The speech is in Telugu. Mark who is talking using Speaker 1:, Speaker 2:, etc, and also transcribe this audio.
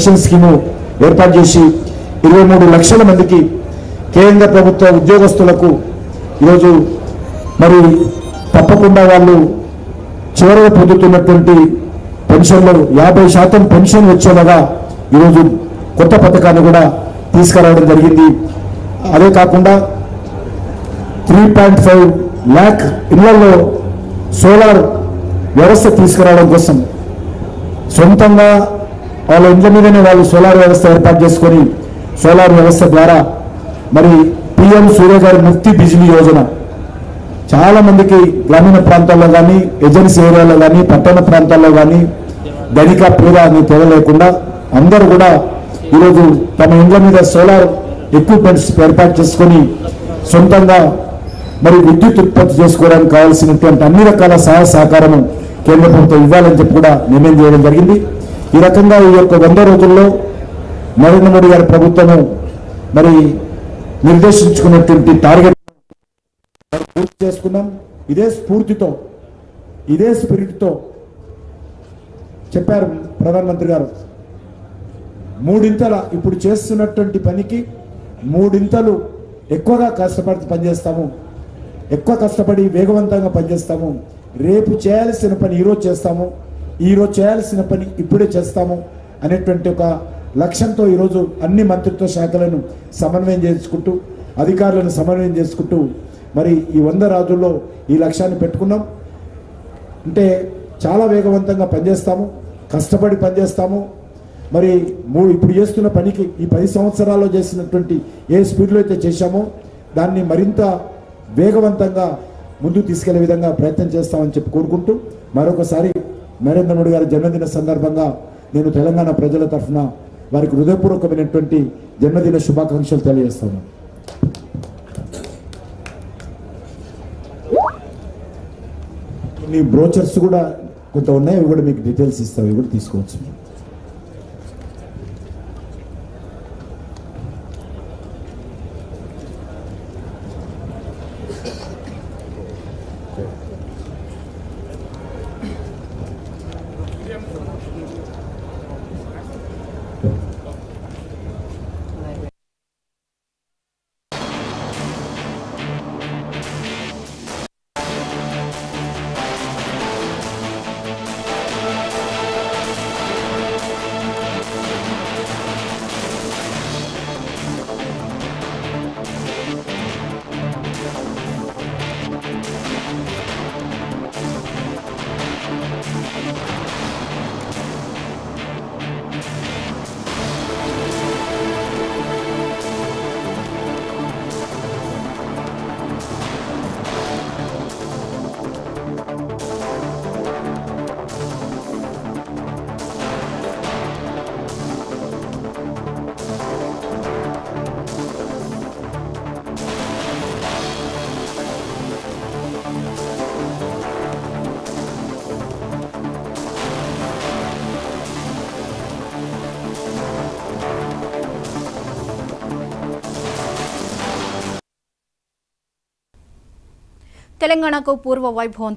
Speaker 1: పెన్షన్ స్కీము ఏర్పాటు చేసి 23 లక్షల మందికి కేంద్ర ప్రభుత్వ ఉద్యోగస్తులకు ఈరోజు మరి తప్పకుండా వాళ్ళు చివరగా పొందుతున్నటువంటి పెన్షన్లో 50% పెన్షన్ వచ్చేలాగా ఈరోజు కొత్త పథకాన్ని కూడా తీసుకురావడం జరిగింది. అదే కాకుండా 3.5 lakh ఇళ్లలో సోలార్ వ్యవస్థ తీసుకురావడం కోసం సొంతంగా వాళ్ళ ఇండ్ల మీదనే వాళ్ళు సోలార్ వ్యవస్థ ఏర్పాటు చేసుకొని సోలార్ వ్యవస్థ ద్వారా మరి పిఎం సూర్య గారి ముఫ్తీ బిజిలీ యోజన చాలా మందికి గ్రామీణ ప్రాంతాల్లో కానీ ఏజెన్సీ ఏరియాలో కానీ పట్టణ ప్రాంతాల్లో కానీ ధనిక పేద అని తేడా లేకుండా అందరూ కూడా ఈరోజు తమ ఇండ్ల మీద సోలార్ ఎక్విప్మెంట్స్ ఏర్పాటు చేసుకొని సొంతంగా మరి విద్యుత్ ఉత్పత్తి చేసుకోవడానికి కావాల్సినటువంటి అన్ని రకాల సహాయ సహకారం కేంద్ర ప్రభుత్వం ఇవ్వాలని చెప్పి కూడా నిర్ణయం చేయడం జరిగింది. ఈ రకంగా ఈ యొక్క 100 రోజుల్లో నరేంద్ర మోడీ గారి ప్రభుత్వము మరి నిర్దేశించుకున్నటువంటి టార్గెట్ పూర్తి చేసుకున్నాం. ఇదే స్ఫూర్తితో ఇదే స్పిరిట్తో చెప్పారు ప్రధానమంత్రి గారు, మూడింతల ఇప్పుడు చేస్తున్నటువంటి పనికి మూడింతలు ఎక్కువగా కష్టపడి పనిచేస్తాము, ఎక్కువ కష్టపడి వేగవంతంగా పనిచేస్తాము, రేపు చేయాల్సిన పని ఈరోజు చేస్తాము, ఈరోజు చేయాల్సిన పని ఇప్పుడే చేస్తాము అనేటువంటి ఒక లక్ష్యంతో ఈరోజు అన్ని మంత్రిత్వ శాఖలను సమన్వయం చేసుకుంటూ అధికారులను సమన్వయం చేసుకుంటూ మరి ఈ 100 రోజుల్లో ఈ లక్ష్యాన్ని పెట్టుకున్నాం. అంటే చాలా వేగవంతంగా పనిచేస్తాము, కష్టపడి పనిచేస్తాము. మరి ఇప్పుడు చేస్తున్న పనికి ఈ 10 సంవత్సరాల్లో చేసినటువంటి ఏ స్పీడ్లో అయితే చేశామో దాన్ని మరింత వేగవంతంగా ముందుకు తీసుకెళ్లే విధంగా ప్రయత్నం చేస్తామని చెప్పి కోరుకుంటూ మరొకసారి నరేంద్ర మోడీ గారి జన్మదిన సందర్భంగా నేను తెలంగాణ ప్రజల తరఫున వారికి హృదయపూర్వకమైనటువంటి జన్మదిన శుభాకాంక్షలు తెలియజేస్తాను. మీ బ్రోచర్స్ కూడా కొంత ఉన్నాయి, అవి కూడా మీకు డీటెయిల్స్ ఇస్తావు, ఇవి కూడా తీసుకోవచ్చు.
Speaker 2: తెలంగాణకు పూర్వ వైభవం